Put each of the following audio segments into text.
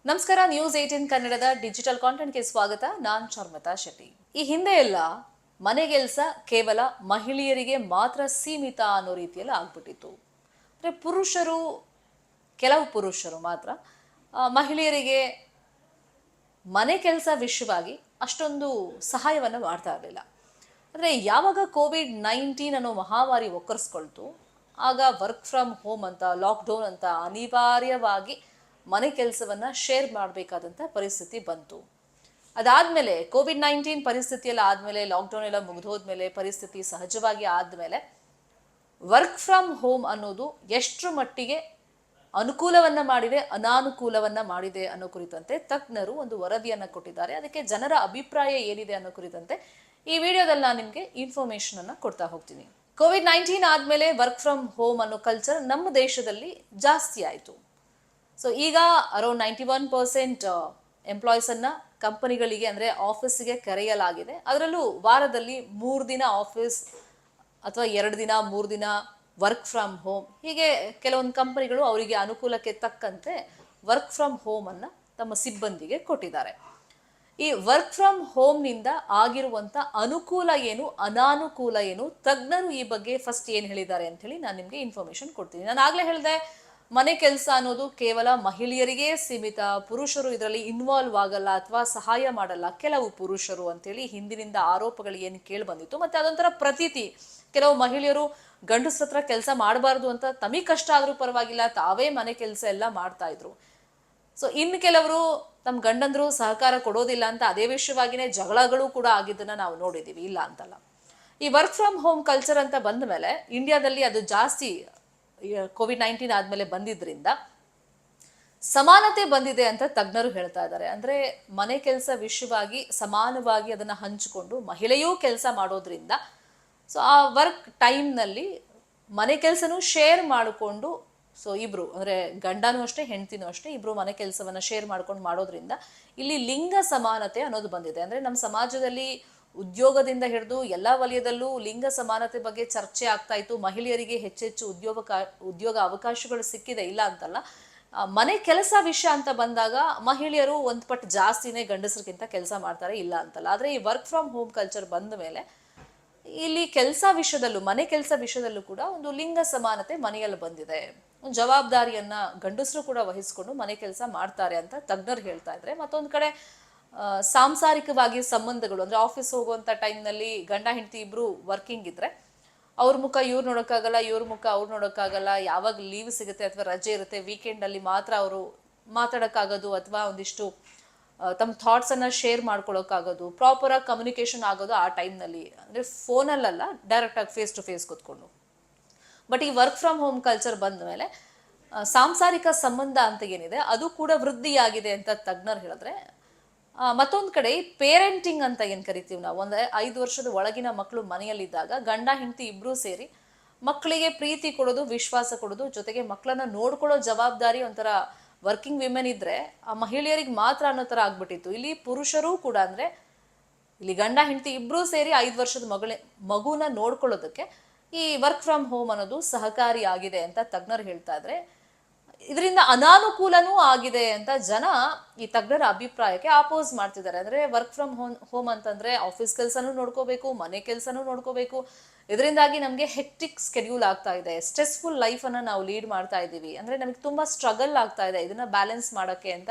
ನಮಸ್ಕಾರ. ನ್ಯೂಸ್ 18 ಕನ್ನಡದ ಡಿಜಿಟಲ್ ಕಾಂಟೆಂಟ್ಗೆ ಸ್ವಾಗತ. ನಾನು ಶರ್ಮತಾ ಶೆಟ್ಟಿ. ಈ ಹಿಂದೆ ಎಲ್ಲ ಮನೆಗೆಲ್ಸ ಕೇವಲ ಮಹಿಳೆಯರಿಗೆ ಮಾತ್ರ ಸೀಮಿತ ಅನ್ನೋ ರೀತಿಯಲ್ಲಿ ಆಗ್ಬಿಟ್ಟಿತ್ತು. ಅಂದರೆ ಕೆಲವು ಪುರುಷರು ಮಾತ್ರ ಮಹಿಳೆಯರಿಗೆ ಮನೆ ಕೆಲಸ ವಿಷಯವಾಗಿ ಅಷ್ಟೊಂದು ಸಹಾಯವನ್ನು ಮಾಡ್ತಾ ಇರಲಿಲ್ಲ. ಅಂದರೆ ಯಾವಾಗ ಕೋವಿಡ್-19 ಅನ್ನೋ ಮಹಾಮಾರಿ ಒಕ್ಕರಿಸ್ಕೊಳ್ತು, ಆಗ ವರ್ಕ್ ಫ್ರಮ್ ಹೋಮ್ ಅಂತ, ಲಾಕ್ಡೌನ್ ಅಂತ ಅನಿವಾರ್ಯವಾಗಿ ಮನೆ ಕೆಲಸವನ್ನು ಶೇರ್ ಮಾಡಬೇಕಾದಂಥ ಪರಿಸ್ಥಿತಿ ಬಂತು. ಅದಾದಮೇಲೆ ಕೋವಿಡ್-19 ಪರಿಸ್ಥಿತಿಯೆಲ್ಲ ಆದಮೇಲೆ, ಲಾಕ್ಡೌನ್ ಎಲ್ಲ ಮುಗಿದೋದ್ಮೇಲೆ, ಪರಿಸ್ಥಿತಿ ಸಹಜವಾಗಿ ಆದಮೇಲೆ ವರ್ಕ್ ಫ್ರಮ್ ಹೋಮ್ ಅನ್ನೋದು ಎಷ್ಟರ ಮಟ್ಟಿಗೆ ಅನುಕೂಲವನ್ನು ಮಾಡಿದೆ, ಅನಾನುಕೂಲವನ್ನು ಮಾಡಿದೆ ಅನ್ನೋ ಕುರಿತಂತೆ ತಜ್ಞರು ಒಂದು ವರದಿಯನ್ನು ಕೊಟ್ಟಿದ್ದಾರೆ. ಅದಕ್ಕೆ ಜನರ ಅಭಿಪ್ರಾಯ ಏನಿದೆ ಅನ್ನೋ ಕುರಿತಂತೆ ಈ ವಿಡಿಯೋದಲ್ಲಿ ನಾನು ನಿಮಗೆ ಇನ್ಫಾರ್ಮೇಷನ್ ಅನ್ನು ಕೊಡ್ತಾ ಹೋಗ್ತೀನಿ. ಕೋವಿಡ್-19 ಆದಮೇಲೆ ವರ್ಕ್ ಫ್ರಮ್ ಹೋಮ್ ಅನ್ನೋ ಕಲ್ಚರ್ ನಮ್ಮ ದೇಶದಲ್ಲಿ ಜಾಸ್ತಿ ಆಯಿತು. ಸೊ ಈಗ ಅರೌಂಡ್ 91% ಎಂಪ್ಲಾಯೀಸನ್ನು ಕಂಪನಿಗಳಿಗೆ ಅಂದರೆ ಆಫೀಸಿಗೆ ಕರೆಯಲಾಗಿದೆ. ಅದರಲ್ಲೂ ವಾರದಲ್ಲಿ 3 ದಿನ ಆಫೀಸ್ ಅಥವಾ 2 ದಿನ 3 ದಿನ ವರ್ಕ್ ಫ್ರಮ್ ಹೋಮ್, ಹೀಗೆ ಕೆಲವೊಂದು ಕಂಪನಿಗಳು ಅವರಿಗೆ ಅನುಕೂಲಕ್ಕೆ ತಕ್ಕಂತೆ ವರ್ಕ್ ಫ್ರಮ್ ಹೋಮನ್ನು ತಮ್ಮ ಸಿಬ್ಬಂದಿಗೆ ಕೊಟ್ಟಿದ್ದಾರೆ. ಈ ವರ್ಕ್ ಫ್ರಮ್ ಹೋಮ್ನಿಂದ ಆಗಿರುವಂಥ ಅನುಕೂಲ ಏನು, ಅನಾನುಕೂಲ ಏನು, ತಜ್ಞರು ಈ ಬಗ್ಗೆ ಫಸ್ಟ್ ಏನು ಹೇಳಿದ್ದಾರೆ ಅಂಥೇಳಿ ನಾನು ನಿಮಗೆ ಇನ್ಫಾರ್ಮೇಷನ್ ಕೊಡ್ತೀನಿ. ನಾನು ಆಗಲೇ ಹೇಳಿದೆ, ಮನೆ ಕೆಲಸ ಅನ್ನೋದು ಕೇವಲ ಮಹಿಳೆಯರಿಗೆ ಸೀಮಿತ, ಪುರುಷರು ಇದರಲ್ಲಿ ಇನ್ವಾಲ್ವ್ ಆಗಲ್ಲ ಅಥವಾ ಸಹಾಯ ಮಾಡಲ್ಲ ಕೆಲವು ಪುರುಷರು ಅಂತೇಳಿ ಹಿಂದಿನಿಂದ ಆರೋಪಗಳು ಏನು ಕೇಳಿ ಬಂದಿತ್ತು. ಮತ್ತು ಅದೊಂಥರ ಪ್ರತೀತಿ, ಕೆಲವು ಮಹಿಳೆಯರು ಗಂಡಸ್ರ ಹತ್ರ ಕೆಲಸ ಮಾಡಬಾರ್ದು ಅಂತ ತಮಗೆ ಕಷ್ಟ ಆದರೂ ಪರವಾಗಿಲ್ಲ, ತಾವೇ ಮನೆ ಕೆಲಸ ಎಲ್ಲ ಮಾಡ್ತಾ ಇದ್ರು. ಸೊ ಇನ್ನು ಕೆಲವರು ತಮ್ಮ ಗಂಡಂದ್ರು ಸಹಕಾರ ಕೊಡೋದಿಲ್ಲ ಅಂತ ಅದೇ ವಿಷಯವಾಗಿನೇ ಜಗಳಗಳು ಕೂಡ ಆಗಿದ್ದನ್ನು ನಾವು ನೋಡಿದ್ದೀವಿ, ಇಲ್ಲ ಅಂತಲ್ಲ. ಈ ವರ್ಕ್ ಫ್ರಮ್ ಹೋಮ್ ಕಲ್ಚರ್ ಅಂತ ಬಂದ ಮೇಲೆ ಇಂಡಿಯಾದಲ್ಲಿ ಅದು ಜಾಸ್ತಿ ಕೋವಿಡ್-19 ಆದಮೇಲೆ ಬಂದಿದ್ರಿಂದ ಸಮಾನತೆ ಬಂದಿದೆ ಅಂತ ತಜ್ಞರು ಹೇಳ್ತಾ ಇದ್ದಾರೆ. ಅಂದರೆ ಮನೆ ಕೆಲಸ ವಿಷಯವಾಗಿ ಸಮಾನವಾಗಿ ಅದನ್ನು ಹಂಚಿಕೊಂಡು ಮಹಿಳೆಯೂ ಕೆಲಸ ಮಾಡೋದ್ರಿಂದ ಸೊ ಆ ವರ್ಕ್ ಟೈಮ್ನಲ್ಲಿ ಮನೆ ಕೆಲಸನೂ ಶೇರ್ ಮಾಡಿಕೊಂಡು, ಸೊ ಇಬ್ರು ಅಂದರೆ ಗಂಡನೂ ಅಷ್ಟೇ ಹೆಂಡತಿನೂ ಅಷ್ಟೇ ಇಬ್ರು ಮನೆ ಕೆಲಸವನ್ನು ಶೇರ್ ಮಾಡ್ಕೊಂಡು ಮಾಡೋದ್ರಿಂದ ಇಲ್ಲಿ ಲಿಂಗ ಸಮಾನತೆ ಅನ್ನೋದು ಬಂದಿದೆ. ಅಂದರೆ ನಮ್ಮ ಸಮಾಜದಲ್ಲಿ ಉದ್ಯೋಗದಿಂದ ಹಿಡಿದು ಎಲ್ಲ ವಲಯದಲ್ಲೂ ಲಿಂಗ ಸಮಾನತೆ ಬಗ್ಗೆ ಚರ್ಚೆ ಆಗ್ತಾ ಇತ್ತು. ಮಹಿಳೆಯರಿಗೆ ಹೆಚ್ಚೆಚ್ಚು ಉದ್ಯೋಗ ಅವಕಾಶಗಳು ಸಿಕ್ಕಿದೆ, ಇಲ್ಲ ಅಂತಲ್ಲ. ಮನೆ ಕೆಲಸ ವಿಷಯ ಅಂತ ಬಂದಾಗ ಮಹಿಳೆಯರು ಒಂದು ಪಟ್ಟು ಜಾಸ್ತಿನೇ ಗಂಡಸರಿಗಿಂತ ಕೆಲಸ ಮಾಡ್ತಾರೆ, ಇಲ್ಲ ಅಂತಲ್ಲ. ಆದರೆ ಈ ವರ್ಕ್ ಫ್ರಮ್ ಹೋಮ್ ಕಲ್ಚರ್ ಬಂದ ಮೇಲೆ ಇಲ್ಲಿ ಕೆಲಸ ವಿಷಯದಲ್ಲೂ, ಮನೆ ಕೆಲಸ ವಿಷಯದಲ್ಲೂ ಕೂಡ ಒಂದು ಲಿಂಗ ಸಮಾನತೆ ಮನೆಯಲ್ಲಿ ಬಂದಿದೆ. ಒಂದು ಜವಾಬ್ದಾರಿಯನ್ನ ಗಂಡಸರು ಕೂಡ ವಹಿಸ್ಕೊಂಡು ಮನೆ ಕೆಲಸ ಮಾಡ್ತಾರೆ ಅಂತ ತಜ್ಞರು ಹೇಳ್ತಾ ಇದ್ರೆ, ಮತ್ತೊಂದು ಕಡೆ ಸಾಂಸಾರಿಕವಾಗಿ ಸಂಬಂಧಗಳು ಅಂದರೆ ಆಫೀಸ್ ಹೋಗುವಂಥ ಟೈಮ್ನಲ್ಲಿ ಗಂಡ ಹೆಂಡತಿ ಇಬ್ಬರು ವರ್ಕಿಂಗ್ ಇದ್ದರೆ ಅವ್ರ ಮುಖ ಇವ್ರು ನೋಡೋಕ್ಕಾಗಲ್ಲ, ಇವ್ರ ಮುಖ ಅವ್ರು ನೋಡೋಕ್ಕಾಗಲ್ಲ. ಯಾವಾಗ ಲೀವ್ ಸಿಗುತ್ತೆ ಅಥವಾ ರಜೆ ಇರುತ್ತೆ ವೀಕೆಂಡಲ್ಲಿ ಮಾತ್ರ ಅವರು ಮಾತಾಡೋಕ್ಕಾಗೋದು ಅಥವಾ ಒಂದಿಷ್ಟು ತಮ್ಮ ಥಾಟ್ಸನ್ನು ಶೇರ್ ಮಾಡ್ಕೊಳ್ಳೋಕ್ಕಾಗೋದು, ಪ್ರಾಪರಾಗಿ ಕಮ್ಯುನಿಕೇಷನ್ ಆಗೋದು ಆ ಟೈಮ್ನಲ್ಲಿ, ಅಂದರೆ ಫೋನಲ್ಲಲ್ಲ, ಡೈರೆಕ್ಟಾಗಿ ಫೇಸ್ ಟು ಫೇಸ್ ಕೂತ್ಕೊಂಡು. ಬಟ್ ಈ ವರ್ಕ್ ಫ್ರಮ್ ಹೋಮ್ ಕಲ್ಚರ್ ಬಂದ ಮೇಲೆ ಸಾಂಸಾರಿಕ ಸಂಬಂಧ ಅಂತ ಏನಿದೆ ಅದು ಕೂಡ ವೃದ್ಧಿಯಾಗಿದೆ ಅಂತ ತಜ್ಞರು ಹೇಳಿದ್ರೆ, ಮತ್ತೊಂದು ಕಡೆ ಪೇರೆಂಟಿಂಗ್ ಅಂತ ಏನು ಕರಿತೀವಿ ನಾವು, ಒಂದು 5 ವರ್ಷದ ಒಳಗಿನ ಮಕ್ಕಳು ಮನೆಯಲ್ಲಿದ್ದಾಗ ಗಂಡ ಹೆಂಡತಿ ಇಬ್ಬರೂ ಸೇರಿ ಮಕ್ಕಳಿಗೆ ಪ್ರೀತಿ ಕೊಡೋದು, ವಿಶ್ವಾಸ ಕೊಡೋದು, ಜೊತೆಗೆ ಮಕ್ಕಳನ್ನ ನೋಡ್ಕೊಳ್ಳೋ ಜವಾಬ್ದಾರಿ ಒಂಥರ ವರ್ಕಿಂಗ್ ವಿಮೆನ್ ಇದ್ರೆ ಆ ಮಹಿಳೆಯರಿಗೆ ಮಾತ್ರ ಅನ್ನೋ ಥರ ಆಗ್ಬಿಟ್ಟಿತ್ತು. ಇಲ್ಲಿ ಪುರುಷರೂ ಕೂಡ, ಅಂದರೆ ಇಲ್ಲಿ ಗಂಡ ಹೆಂಡತಿ ಇಬ್ಬರೂ ಸೇರಿ 5 ವರ್ಷದ ಮಗುನ ನೋಡ್ಕೊಳ್ಳೋದಕ್ಕೆ ಈ ವರ್ಕ್ ಫ್ರಮ್ ಹೋಮ್ ಅನ್ನೋದು ಸಹಕಾರಿಯಾಗಿದೆ ಅಂತ ತಜ್ಞರು ಹೇಳ್ತಾ ಇದ್ರೆ, ಇದರಿಂದ ಅನಾನುಕೂಲನೂ ಆಗಿದೆ ಅಂತ ಜನ ಈ ತಜ್ಞರ ಅಭಿಪ್ರಾಯಕ್ಕೆ ಆಪೋಸ್ ಮಾಡ್ತಿದ್ದಾರೆ. ಅಂದರೆ ವರ್ಕ್ ಫ್ರಮ್ ಹೋಮ್ ಅಂತಂದ್ರೆ ಆಫೀಸ್ ಕೆಲಸನೂ ನೋಡ್ಕೋಬೇಕು, ಮನೆ ಕೆಲಸನೂ ನೋಡ್ಕೋಬೇಕು. ಇದರಿಂದಾಗಿ ನಮಗೆ ಹೆಕ್ಟಿಕ್ ಸ್ಕೆಡ್ಯೂಲ್ ಆಗ್ತಾ ಇದೆ, ಸ್ಟ್ರೆಸ್ಫುಲ್ ಲೈಫನ್ನು ನಾವು ಲೀಡ್ ಮಾಡ್ತಾ ಇದ್ದೀವಿ. ಅಂದರೆ ನಮಗೆ ತುಂಬ ಸ್ಟ್ರಗಲ್ ಆಗ್ತಾ ಇದೆ ಇದನ್ನ ಬ್ಯಾಲೆನ್ಸ್ ಮಾಡೋಕ್ಕೆ ಅಂತ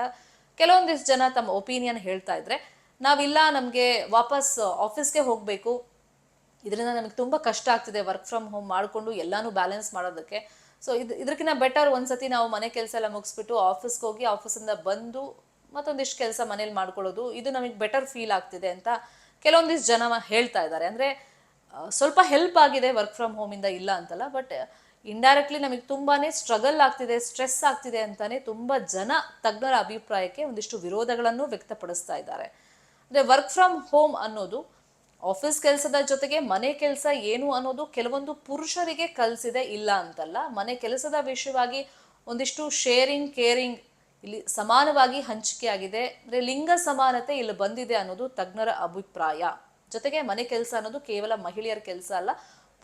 ಕೆಲವೊಂದಿಷ್ಟು ಜನ ತಮ್ಮ ಒಪಿನಿಯನ್ ಹೇಳ್ತಾ ಇದ್ರೆ, ನಾವಿಲ್ಲ ನಮಗೆ ವಾಪಸ್ ಆಫೀಸ್ಗೆ ಹೋಗಬೇಕು, ಇದರಿಂದ ನಮಗೆ ತುಂಬ ಕಷ್ಟ ಆಗ್ತಿದೆ ವರ್ಕ್ ಫ್ರಮ್ ಹೋಮ್ ಮಾಡಿಕೊಂಡು ಎಲ್ಲಾನು ಬ್ಯಾಲೆನ್ಸ್ ಮಾಡೋದಕ್ಕೆ. ಸೊ ಇದಕ್ಕಿಂತ ಬೆಟರ್ ಒಂದ್ಸತಿ ನಾವು ಮನೆ ಕೆಲಸ ಎಲ್ಲ ಮುಗಿಸ್ಬಿಟ್ಟು ಆಫೀಸ್ಗೆ ಹೋಗಿ ಆಫೀಸಿಂದ ಬಂದು ಮತ್ತೊಂದಿಷ್ಟು ಕೆಲಸ ಮನೇಲಿ ಮಾಡ್ಕೊಳ್ಳೋದು, ಇದು ನಮಗೆ ಬೆಟರ್ ಫೀಲ್ ಆಗ್ತಿದೆ ಅಂತ ಕೆಲವೊಂದಿಷ್ಟು ಜನ ಹೇಳ್ತಾ ಇದ್ದಾರೆ. ಅಂದರೆ ಸ್ವಲ್ಪ ಹೆಲ್ಪ್ ಆಗಿದೆ ವರ್ಕ್ ಫ್ರಮ್ ಹೋಮಿಂದ, ಇಲ್ಲ ಅಂತಲ್ಲ. ಬಟ್ ಇಂಡೈರೆಕ್ಟ್ಲಿ ನಮಗೆ ತುಂಬಾ ಸ್ಟ್ರಗಲ್ ಆಗ್ತಿದೆ, ಸ್ಟ್ರೆಸ್ ಆಗ್ತಿದೆ ಅಂತಾನೆ ತುಂಬ ಜನ ತಜ್ಞರ ಅಭಿಪ್ರಾಯಕ್ಕೆ ಒಂದಿಷ್ಟು ವಿರೋಧಗಳನ್ನು ವ್ಯಕ್ತಪಡಿಸ್ತಾ ಇದ್ದಾರೆ. ಅಂದರೆ ವರ್ಕ್ ಫ್ರಮ್ ಹೋಮ್ ಅನ್ನೋದು ಆಫೀಸ್ ಕೆಲಸದ ಜೊತೆಗೆ ಮನೆ ಕೆಲಸ ಏನು ಅನ್ನೋದು ಕೆಲವೊಂದು ಪುರುಷರಿಗೆ ಕಲಿಸಿದೆ, ಇಲ್ಲ ಅಂತಲ್ಲ. ಮನೆ ಕೆಲಸದ ವಿಷಯವಾಗಿ ಒಂದಿಷ್ಟು ಶೇರಿಂಗ್, ಕೇರಿಂಗ್ ಇಲ್ಲಿ ಸಮಾನವಾಗಿ ಹಂಚಿಕೆ ಆಗಿದೆ. ಅಂದರೆ ಲಿಂಗ ಸಮಾನತೆ ಇಲ್ಲಿ ಬಂದಿದೆ ಅನ್ನೋದು ತಜ್ಞರ ಅಭಿಪ್ರಾಯ. ಜೊತೆಗೆ ಮನೆ ಕೆಲಸ ಅನ್ನೋದು ಕೇವಲ ಮಹಿಳೆಯರ ಕೆಲಸ ಅಲ್ಲ,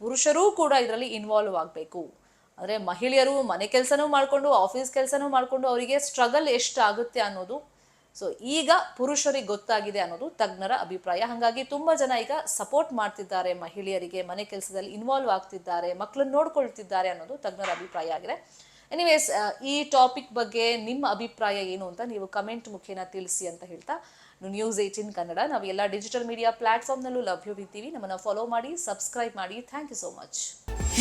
ಪುರುಷರೂ ಕೂಡ ಇದರಲ್ಲಿ ಇನ್ವಾಲ್ವ್ ಆಗಬೇಕು. ಅಂದರೆ ಮಹಿಳೆಯರು ಮನೆ ಕೆಲಸನೂ ಮಾಡಿಕೊಂಡು ಆಫೀಸ್ ಕೆಲಸನೂ ಮಾಡಿಕೊಂಡು ಅವರಿಗೆ ಸ್ಟ್ರಗಲ್ ಎಷ್ಟಾಗುತ್ತೆ ಅನ್ನೋದು ಸೊ ಈಗ ಪುರುಷರಿಗೆ ಗೊತ್ತಾಗಿದೆ ಅನ್ನೋದು ತಜ್ಞರ ಅಭಿಪ್ರಾಯ. ಹಾಗಾಗಿ ತುಂಬ ಜನ ಈಗ ಸಪೋರ್ಟ್ ಮಾಡ್ತಿದ್ದಾರೆ, ಮಹಿಳೆಯರಿಗೆ ಮನೆ ಕೆಲಸದಲ್ಲಿ ಇನ್ವಾಲ್ವ್ ಆಗ್ತಿದ್ದಾರೆ, ಮಕ್ಕಳನ್ನ ನೋಡ್ಕೊಳ್ತಿದ್ದಾರೆ ಅನ್ನೋದು ತಜ್ಞರ ಅಭಿಪ್ರಾಯ ಆಗಿದೆ. ಎನಿವೇಸ್, ಈ ಟಾಪಿಕ್ ಬಗ್ಗೆ ನಿಮ್ಮ ಅಭಿಪ್ರಾಯ ಏನು ಅಂತ ನೀವು ಕಮೆಂಟ್ ಮುಖೇನ ತಿಳಿಸಿ ಅಂತ ಹೇಳ್ತಾ, News18 ಕನ್ನಡ ನಾವು ಎಲ್ಲ ಡಿಜಿಟಲ್ ಮೀಡಿಯಾ ಪ್ಲಾಟ್ಫಾರ್ಮ್ನಲ್ಲೂ ಲಭ್ಯವಿದ್ದೀವಿ. ನಮ್ಮನ್ನು ಫಾಲೋ ಮಾಡಿ, ಸಬ್ಸ್ಕ್ರೈಬ್ ಮಾಡಿ. Thank you so much.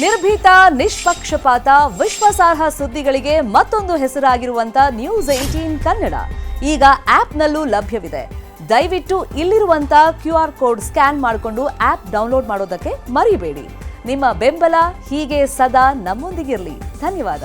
ನಿರ್ಭೀತ, ನಿಷ್ಪಕ್ಷಪಾತ, ವಿಶ್ವಾಸಾರ್ಹ ಸುದ್ದಿಗಳಿಗೆ ಮತ್ತೊಂದು ಹೆಸರಾಗಿರುವಂತ News18 ಕನ್ನಡ ಈಗ ಆಪ್ನಲ್ಲೂ ಲಭ್ಯವಿದೆ. ದಯವಿಟ್ಟು ಇಲ್ಲಿರುವಂತ QR ಕೋಡ್ ಸ್ಕ್ಯಾನ್ ಮಾಡಿಕೊಂಡು ಆಪ್ ಡೌನ್ಲೋಡ್ ಮಾಡೋದಕ್ಕೆ ಮರಿಬೇಡಿ. ನಿಮ್ಮ ಬೆಂಬಲ ಹೀಗೆ ಸದಾ ನಮ್ಮೊಂದಿಗಿರಲಿ. ಧನ್ಯವಾದ.